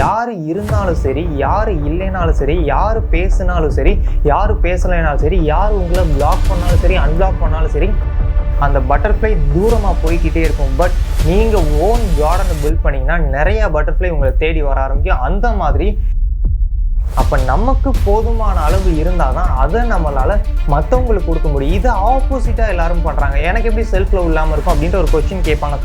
யார் இருந்தாலும் சரி, யார் இல்லைனாலும் சரி, யார் பேசினாலும் சரி, யார் பேசலைனாலும் சரி, யார் உங்களை பிளாக் பண்ணாலும் சரி, அன்பிளாக் பண்ணாலும் சரி, அந்த பட்டர்ஃப்ளை தூரமாக போய்கிட்டே இருக்கும். பட் நீங்கள் ஓன் கார்டனை பில்ட் பண்ணிங்கன்னா நிறையா பட்டர்ஃப்ளை உங்களை தேடி வர ஆரம்பிக்கும். அந்த மாதிரி அப்போ நமக்கு போதுமான அளவு இருந்தால் தான் அதை நம்மளால் மற்றவங்களுக்கு கொடுக்க முடியும். இது ஆப்போசிட்டாக எல்லாரும் பண்ணுறாங்க. எனக்கு எப்படி செல்ஃப் லவ் இல்லாமல் இருக்கும் அப்படின்ற ஒரு கொஸ்டின் கேட்பாங்க.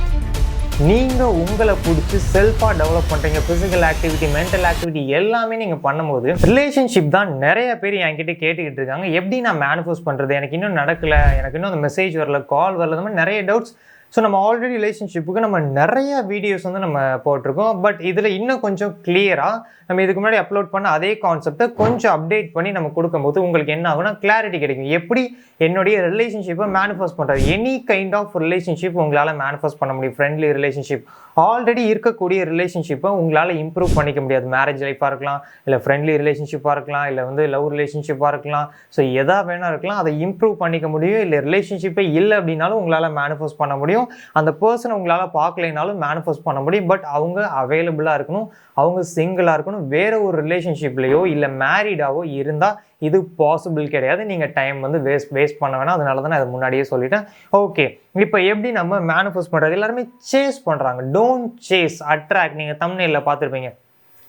நீங்கள் உங்களை பிடிச்சி செல்ஃபாக டெவலப் பண்ணுறீங்க. ஃபிசிக்கல் ஆக்டிவிட்டி, மென்டல் ஆக்டிவிட்டி எல்லாமே நீங்கள் பண்ணும்போது ரிலேஷன்ஷிப் தான் நிறைய பேர் என்கிட்ட கேட்டுக்கிட்டு இருக்காங்க. எப்படி நான் மேனிஃபெஸ்ட் பண்ணுறது, எனக்கு இன்னும் நடக்கலை, எனக்கு இன்னும் அந்த மெசேஜ் வரல, கால் வரல, அந்த மாதிரி நிறைய டவுட்ஸ். ஸோ நம்ம ஆல்ரெடி ரிலேஷன்ஷிப்புக்கு நம்ம நிறைய வீடியோஸ் வந்து நம்ம போட்டிருக்கோம். பட் இதில் இன்னும் கொஞ்சம் கிளியராக நம்ம இதுக்கு முன்னாடி அப்லோட் பண்ண அதே கான்செப்டை கொஞ்சம் அப்டேட் பண்ணி நம்ம கொடுக்கும்போது உங்களுக்கு என்ன ஆகுனா கிளாரிட்டி கிடைக்கும். எப்படி என்னுடைய ரிலேஷன்ஷிப்பை மேனிஃபெஸ்ட் பண்ணுறது, எனி கைண்ட் ஆஃப் ரிலேஷன்ஷிப் உங்களால் மேனிஃபெஸ்ட் பண்ண முடியும். ஃப்ரெண்ட்லி ரிலேஷன்ஷிப், ஆல்ரெடி இருக்கக்கூடிய ரிலேஷன்ஷிப்பை உங்களால் இம்ப்ரூவ் பண்ணிக்க முடியாது. மேரேஜ் லைஃபாக இருக்கலாம், இல்லை ஃப்ரெண்ட்லி ரிலேஷன்ஷிப்பாக இருக்கலாம், இல்லை வந்து லவ் ரிலேஷன்ஷிப்பாக இருக்கலாம். ஸோ எதா வேணா இருக்கலாம், அதை இம்ப்ரூவ் பண்ணிக்க முடியும். இல்லை ரிலேஷன்ஷிப்பே இல்லை அப்படின்னாலும் உங்களால் மேனிஃபெஸ்ட் பண்ண முடியும். அந்த பர்சனை உங்களால் பார்க்கலைனாலும் மேனிஃபெஸ்ட் பண்ண முடியும். பட் அவங்க அவைலபிளாக இருக்கணும், அவங்க சிங்கிளாக இருக்கணும். வேற ஒரு ரிலேஷன்ஷிப்லையோ இல்லை மேரிடாவோ இருந்தால் இது பாசிபிள் கிடையாது. நீங்கள் டைம் வந்து வேஸ்ட் பண்ண வேணாம். அதனால தான் நான் அதை முன்னாடியே சொல்லிட்டேன். ஓகே, இப்போ எப்படி நம்ம மேனிஃபெஸ்ட் பண்ணுறது? எல்லாருமே சேஸ் பண்ணுறாங்க. Don't chase, attract. நீங்கள் தம்ப்நெயில்ல பார்த்துருப்பீங்க.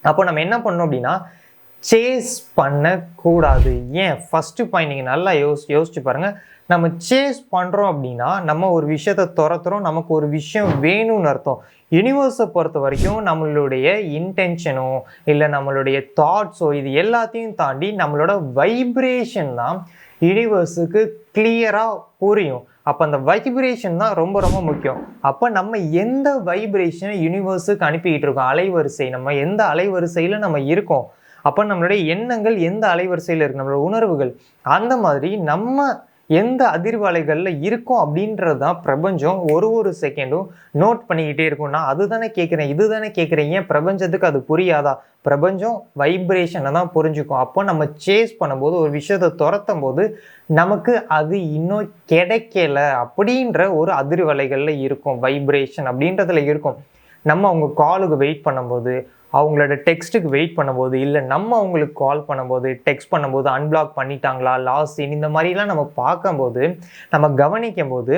அப்போ நம்ம என்ன பண்ணணும் அப்படின்னா சேஸ் பண்ணக்கூடாது. ஏன்? ஃபஸ்ட்டு பாயிண்ட் நீங்கள் நல்லா யோசிச்சு பாருங்கள். நம்ம சேஸ் பண்ணுறோம் அப்படின்னா நம்ம ஒரு விஷயத்தை துரத்துறோம், நமக்கு ஒரு விஷயம் வேணும்னு அர்த்தம். யூனிவர்ஸை பொறுத்த வரைக்கும் நம்மளுடைய இன்டென்ஷனோ இல்லை நம்மளுடைய தாட்ஸோ இது எல்லாத்தையும் தாண்டி நம்மளோட வைப்ரேஷன் தான் யூனிவர்ஸுக்கு கிளியராக புரியும். அப்போ அந்த வைப்ரேஷன் தான் ரொம்ப ரொம்ப முக்கியம். அப்போ நம்ம எந்த வைப்ரேஷனை யூனிவர்ஸுக்கு அனுப்பிக்கிட்டு இருக்கோம், அலைவரிசை, நம்ம எந்த அலைவரிசையில் நம்ம இருக்கோம், அப்போ நம்மளுடைய எண்ணங்கள் எந்த அலைவரிசையில் இருக்குது, நம்மளோட உணர்வுகள் அந்த மாதிரி நம்ம எந்த அதிர்வு அலைகளில் இருக்கும் அப்படின்றது தான் பிரபஞ்சம் ஒரு செகண்டும் நோட் பண்ணிக்கிட்டே இருக்கும்னா அதுதானே கேட்குறேன், இதுதானே கேட்குறேன், ஏன் பிரபஞ்சத்துக்கு அது புரியாதா? பிரபஞ்சம் வைப்ரேஷனை தான் புரிஞ்சுக்கும். அப்போ நம்ம சேஸ் பண்ணும்போது, ஒரு விஷயத்தை துரத்தும் போது நமக்கு அது இன்னும் கிடைக்கல அப்படின்ற ஒரு அதிர்வலைகளில் இருக்கும், வைப்ரேஷன் அப்படின்றதுல இருக்கும். நம்ம அவங்க காலுக்கு வெயிட் பண்ணும்போது, அவங்களோட டெக்ஸ்ட்டுக்கு வெயிட் பண்ணும்போது, இல்லை நம்ம அவங்களுக்கு கால் பண்ணும்போது, டெக்ஸ்ட் பண்ணும்போது அன்பிளாக் பண்ணிட்டாங்களா, லாஸ்ட் இந்த மாதிரிலாம் நம்ம பார்க்கும்போது, நம்ம கவனிக்கும் போது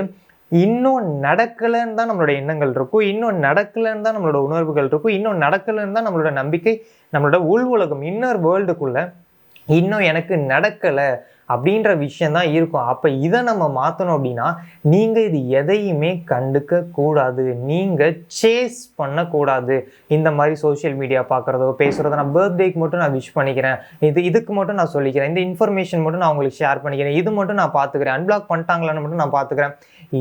இன்னும் நடக்கலைன்னு தான் நம்மளோட எண்ணங்கள் இருக்கும், இன்னும் நடக்கலைன்னு தான் நம்மளோட உணர்வுகள் இருக்கும், இன்னும் நடக்கலைன்னு தான் நம்மளோட நம்பிக்கை, நம்மளோட உள் உலகம், இன்னர் வேர்ல்டுக்குள்ள இன்னும் எனக்கு நடக்கலை அப்படின்ற விஷயந்தான் இருக்கும். அப்போ இதை நம்ம மாற்றணும் அப்படின்னா நீங்கள் இது எதையுமே கண்டுக்க கூடாது, நீங்கள் சேஸ் பண்ணக்கூடாது. இந்த மாதிரி சோஷியல் மீடியா பார்க்குறதோ பேசுகிறதோ, நான் பர்த்டேக்கு மட்டும் நான் விஷ் பண்ணிக்கிறேன், இதுக்கு மட்டும் நான் சொல்லிக்கிறேன், இந்த இன்ஃபர்மேஷன் மட்டும் நான் உங்களுக்கு ஷேர் பண்ணிக்கிறேன், இது மட்டும் நான் பார்த்துக்கிறேன், அன்பிளாக் பண்ணிட்டாங்களான்னு மட்டும் நான் பார்த்துக்கிறேன்,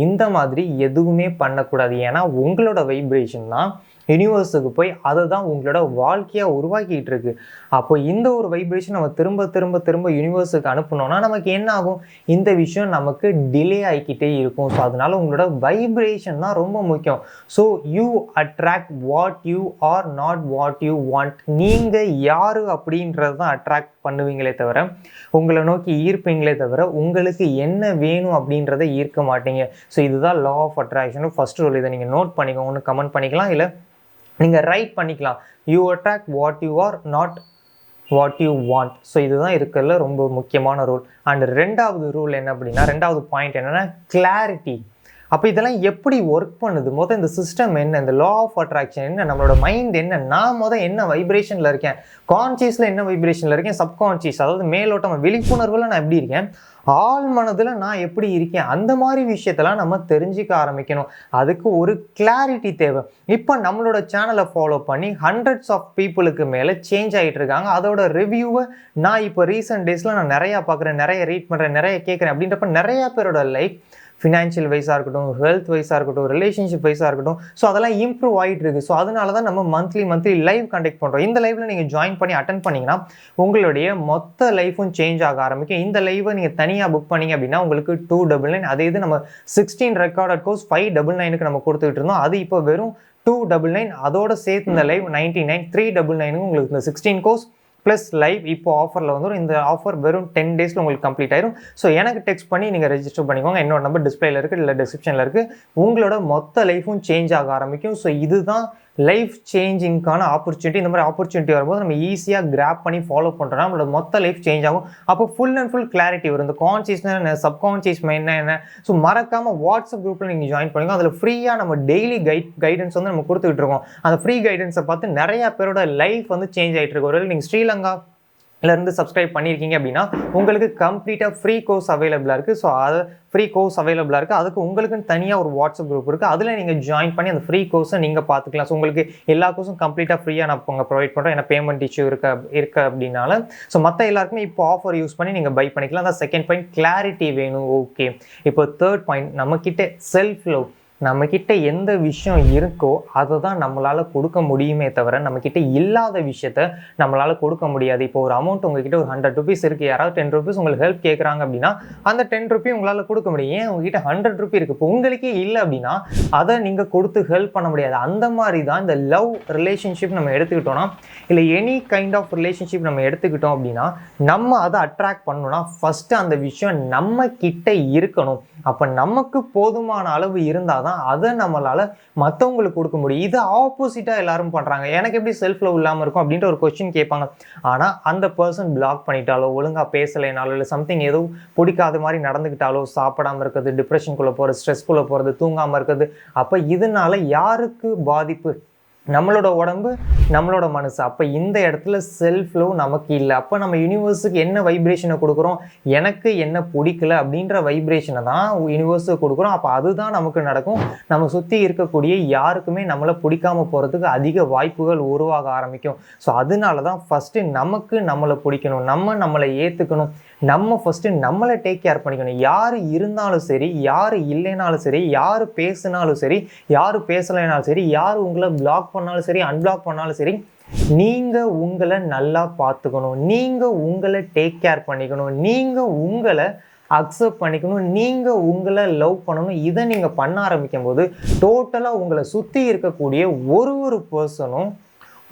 இந்த மாதிரி எதுவுமே பண்ணக்கூடாது. ஏன்னா உங்களோட வைப்ரேஷன் தான் யூனிவர்ஸுக்கு போய் அதை தான் உங்களோட வாழ்க்கையாக உருவாக்கிட்டு இருக்கு. அப்போ இந்த ஒரு வைப்ரேஷன் நம்ம திரும்ப திரும்ப திரும்ப யூனிவர்ஸுக்கு அனுப்பணும்னா நமக்கு என்ன ஆகும்? இந்த விஷயம் நமக்கு டிலே ஆகிக்கிட்டே இருக்கும். ஸோ அதனால உங்களோட வைப்ரேஷன் தான் ரொம்ப முக்கியம். So you attract what you are, not what you want. நீங்கள் யார் அப்படின்றது தான் அட்ராக்ட் பண்ணுவீங்களே தவிர, உங்களை நோக்கி ஈர்ப்பீங்களே தவிர, உங்களுக்கு என்ன வேணும் அப்படின்றத ஈர்க்க மாட்டீங்க. ஸோ இதுதான் law of attraction first rule. இதை நீங்கள் நோட் பண்ணிக்கோங்க. ஒன்று கமெண்ட் பண்ணிக்கலாம், இல்லை நீங்கள் ரைட் பண்ணிக்கலாம். You attract what you are, not what you want. So இதுதான் இருக்கிறதுல ரொம்ப முக்கியமான ரூல். அண்ட் ரெண்டாவது ரூல் என்ன அப்படின்னா, ரெண்டாவது பாயிண்ட் என்னென்னா கிளாரிட்டி. அப்போ இதெல்லாம் எப்படி ஒர்க் பண்ணுது? இந்த சிஸ்டம் என்ன, இந்த லா ஆஃப் அட்ராக்ஷன் என்ன, நம்மளோட மைண்ட் என்ன, நான் என்ன வைப்ரேஷனில் இருக்கேன், கான்சியஸில் என்ன வைப்ரேஷனில் இருக்கேன், சப்கான்சியஸ் அதாவது மேலோட்டம் விழிப்புணர்வில் நான் எப்படி இருக்கேன், ஆள் மனதில் நான் எப்படி இருக்கேன், அந்த மாதிரி விஷயத்தெல்லாம் நம்ம தெரிஞ்சிக்க ஆரம்பிக்கணும். அதுக்கு ஒரு கிளாரிட்டி தேவை. இப்போ நம்மளோட சேனலை ஃபாலோ பண்ணி ஹண்ட்ரட்ஸ் ஆஃப் பீப்புளுக்கு மேலே சேஞ்ச் ஆகிட்டு இருக்காங்க. அதோட ரிவ்யூவை நான் இப்போ ரீசெண்ட் டேஸில் நான் நிறையா பார்க்குறேன், நிறைய ரீட் பண்ணுறேன், நிறைய கேட்குறேன். அப்படின்றப்ப நிறையா பேரோட லைஃப் ஃபினான்ஷியல் வைஸாக இருக்கட்டும், ஹெல்த் வைஸாக இருக்கட்டும், ரிலேஷன்ஷிப் வைஸாக இருக்கட்டும், ஸோ அதெல்லாம் இம்ப்ரூவ் ஆகிட்டு இருக்குது. ஸோ அதனால தான் நம்ம மந்த்லி லைவ் கண்டக்ட் பண்ணுறோம். இந்த லைவில் நீங்கள் ஜாயின் பண்ணி அட்டன் பண்ணிங்கன்னா உங்களுடைய மொத்த லைஃபும் சேஞ்ச் ஆக ஆரம்பிக்கும். இந்த லைவை நீங்கள் தனியாக புக் பண்ணிங்க அப்படின்னா உங்களுக்கு 299. அதே இது நம்ம 16 ரெக்கார்டட் கோர்ஸ் 599க்கு நம்ம கொடுத்துக்கிட்டு இருந்தோம். அது இப்போ வெறும் 299. அதோட சேர்த்து இந்த லைவ் 99, 399க்கு உங்களுக்கு இந்த 16 கோர்ஸ் ப்ளஸ் லைவ் இப்போ ஆஃபரில் வந்துடும். இந்த ஆஃபர் வெறும் 10 டேஸில் உங்களுக்கு கம்ப்ளீட் ஆயிரும். ஸோ எனக்கு டெக்ஸ்ட் பண்ணி நீங்கள் ரெஜிஸ்டர் பண்ணிக்கோங்க. என்னோட நம்பர் டிஸ்பிளேல இருக்குது, இல்லை டிஸ்கிரிப்ஷனில் இருக்குது. உங்களோட மொத்த லைஃபும் சேஞ்ச் ஆக ஆரம்பிக்கும். ஸோ இதுதான் லைஃப் சேஞ்சிங்கான ஆப்பர்ச்சுனிட்டி. இந்த மாதிரி ஆப்பர்ச்சுனிட்டி வரும்போது நம்ம ஈஸியாக கிராப் பண்ணி ஃபாலோ பண்ணுறோம்னா நம்மளோட மொத்த லைஃப் சேஞ்ச் ஆகும். அப்போ ஃபுல் அண்ட் ஃபுல் கிளாரிட்டி வரும். இந்த கான்சியஸ்னா என்ன, சப்கான்சியஸ் மைண்ட் என்ன. ஸோ மறக்காமல் வாட்ஸ்அப் குரூப்பில் நீங்கள் ஜாயின் பண்ணிக்கோ. அதில் ஃப்ரீயாக நம்ம டெய்லி கைடன்ஸ் வந்து நம்ம கொடுத்துக்கிட்டு இருக்கோம். அந்த ஃப்ரீ கைடன்ஸை பார்த்து நிறையா பேரோட லைஃப் வந்து சேஞ்ச் ஆகிட்டு இருக்கு. ஒருவேளை நீங்கள் ஸ்ரீலங்காலேருந்து சப்ஸ்கிரைப் பண்ணியிருக்கீங்க அப்படின்னா உங்களுக்கு கம்ப்ளீட்டாக ஃப்ரீ கோர்ஸ் அவைலபிளாக இருக்குது. ஸோ அதை ஃப்ரீ கோர்ஸ் அவைலபிளாக இருக்குது. அதுக்கு உங்களுக்குன்னு தனியாக ஒரு வாட்ஸ்அப் குரூப் இருக்குது. அதில் நீங்கள் ஜாயின் பண்ணி அந்த ஃப்ரீ கோர்ஸை நீங்கள் பார்த்துக்கலாம். ஸோ உங்களுக்கு எல்லா கோர்ஸும் கம்ப்ளீட்டாக ஃப்ரீயாக நான் உங்கள் ப்ரொவைட் பண்ணுறோம். ஏன்னா பேமெண்ட் இஷ்யூ இருக்கு அப்படின்னால. ஸோ மற்ற எல்லாருக்குமே இப்போ ஆஃபர் யூஸ் பண்ணி நீங்கள் பை பண்ணிக்கலாம். அதான் செகண்ட் பாயிண்ட், கிளாரிட்டி வேணும். ஓகே, இப்போ தேர்ட் பாயிண்ட், நம்மக்கிட்ட செல்ஃப் லவ். நம்மக்கிட்ட எந்த விஷயம் இருக்கோ அதை தான் நம்மளால் கொடுக்க முடியுமே தவிர நம்மக்கிட்ட இல்லாத விஷயத்த நம்மளால் கொடுக்க முடியாது. இப்போ ஒரு அமௌண்ட் உங்ககிட்ட ஒரு 100 rupees இருக்குது, யாராவது 10 rupees உங்களுக்கு ஹெல்ப் கேட்குறாங்க அப்படின்னா அந்த 10 rupees உங்களால் கொடுக்க முடியும். ஏன் உங்ககிட்ட 100 rupees இருக்குது, இப்போ உங்களுக்கே இல்லை அப்படின்னா அதை நீங்கள் கொடுத்து ஹெல்ப் பண்ண முடியாது. அந்த மாதிரி தான் இந்த லவ் ரிலேஷன்ஷிப் நம்ம எடுத்துக்கிட்டோம்னா, இல்லை எனி கைண்ட் ஆஃப் ரிலேஷன்ஷிப் நம்ம எடுத்துக்கிட்டோம் அப்படின்னா நம்ம அதை அட்ராக்ட் பண்ணணும்னா ஃபஸ்ட்டு அந்த விஷயம் நம்ம கிட்ட இருக்கணும். அப்போ நமக்கு போதுமான அளவு இருந்தால் தான் அதை நம்மளால் மற்றவங்களுக்கு கொடுக்க முடியும். இது ஆப்போசிட்டாக எல்லாரும் பண்ணுறாங்க. எனக்கு எப்படி செல்ஃப் லவ் இல்லாமல் இருக்கும் அப்படின்ற ஒரு கொஸ்டின் கேட்பாங்க. ஆனால் அந்த பர்சன் பிளாக் பண்ணிட்டாலோ, ஒழுங்காக பேசலைனாலோ, இல்லை சம்திங் எதுவும் பிடிக்காத மாதிரி நடந்துக்கிட்டாலோ, சாப்பிடாமல் இருக்கிறது, டிப்ரெஷனுக்குள்ளே போகிறது, ஸ்ட்ரெஸ்க்குள்ளே போகிறது, தூங்காமல் இருக்கிறது, அப்போ இதனால யாருக்கு பாதிப்பு? நம்மளோட உடம்பு, நம்மளோட மனசு. அப்போ இந்த இடத்துல செல்ஃப் லவ் நமக்கு இல்லை. அப்போ நம்ம யூனிவர்ஸுக்கு என்ன வைப்ரேஷனை கொடுக்குறோம்? எனக்கு என்ன பிடிக்கல அப்படின்ற வைப்ரேஷனை தான் யூனிவர்ஸுக்கு கொடுக்குறோம். அப்போ அதுதான் நமக்கு நடக்கும். நம்ம சுற்றி இருக்கக்கூடிய யாருக்குமே நம்மளை பிடிக்காமல் போகிறதுக்கு அதிக வாய்ப்புகள் உருவாக ஆரம்பிக்கும். ஸோ அதனால தான் ஃபஸ்ட்டு நமக்கு நம்மளை பிடிக்கணும், நம்மளை ஏற்றுக்கணும், நம்ம ஃபஸ்ட்டு நம்மளை டேக் கேர் பண்ணிக்கணும். யார் இருந்தாலும் சரி, யார் இல்லைனாலும் சரி, யார் பேசினாலும் சரி, யார் பேசலைனாலும் சரி, யார் உங்களை பிளாக் பண்ணாலும் சரி, அன்பிளாக் பண்ணாலும் சரி, நீங்கள் உங்களை நல்லா பார்த்துக்கணும், நீங்கள் உங்களை டேக் கேர் பண்ணிக்கணும், நீங்கள் உங்களை அக்செப்ட் பண்ணிக்கணும், நீங்கள் உங்களை லவ் பண்ணணும். இதை நீங்கள் பண்ண ஆரம்பிக்கும் போது டோட்டலாக உங்களை சுற்றி இருக்கக்கூடிய ஒரு பர்சனும்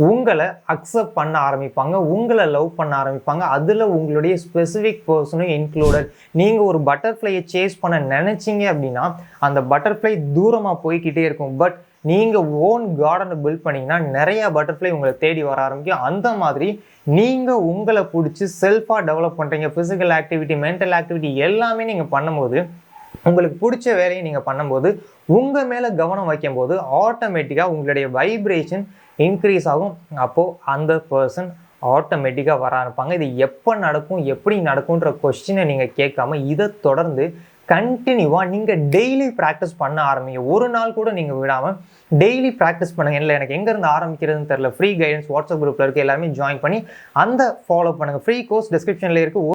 உங்களை அக்செப்ட் பண்ண ஆரம்பிப்பாங்க, உங்களை லவ் பண்ண ஆரம்பிப்பாங்க. அதில் உங்களுடைய ஸ்பெசிஃபிக் பர்சனும் இன்க்ளூடட். நீங்கள் ஒரு பட்டர்ஃப்ளையை சேஸ் பண்ண நினச்சிங்க அப்படின்னா அந்த பட்டர்ஃப்ளை தூரமாக போய்கிட்டே இருக்கும். பட் நீங்கள் ஓன் கார்டனை பில்ட் பண்ணிங்கன்னா நிறையா பட்டர்ஃப்ளை உங்களை தேடி வர ஆரம்பிக்கும். அந்த மாதிரி நீங்கள் உங்களை பிடிச்சி செல்ஃபாக டெவலப் பண்ணுறீங்க. ஃபிசிக்கல் ஆக்டிவிட்டி, மென்டல் ஆக்டிவிட்டி எல்லாமே நீங்கள் பண்ணும்போது, உங்களுக்கு பிடிச்ச வேலையை நீங்கள் பண்ணும்போது, உங்கள் மேலே கவனம் வைக்கும்போது ஆட்டோமேட்டிக்காக உங்களுடைய வைப்ரேஷன் இன்க்ரீஸ் ஆகும். அப்போது அந்த பர்சன் ஆட்டோமேட்டிக்காக வர ஆரம்பிப்பாங்க. இது எப்போ நடக்கும், எப்படி நடக்கும்ன்ற கொஸ்டினை நீங்கள் கேட்காம இதை தொடர்ந்து கண்டினியூவாக நீங்கள் டெய்லி ப்ராக்டிஸ் பண்ண ஆரம்பிங்க. ஒரு நாள் கூட நீங்கள் விடாமல் டெய்லி ப்ராக்டிஸ் பண்ணுங்கள். இல்லை எனக்கு எங்கேருந்து ஆரம்பிக்கிறதுன்னு தெரில, ஃப்ரீ கைடன்ஸ் வாட்ஸ்அப் குரூப்பில் இருக்குது, எல்லாமே ஜாயின் பண்ணி அந்த ஃபாலோ பண்ணுங்கள். ஃப்ரீ கோர்ஸ் டிஸ்கிரிப்ஷனில் இருக்குது.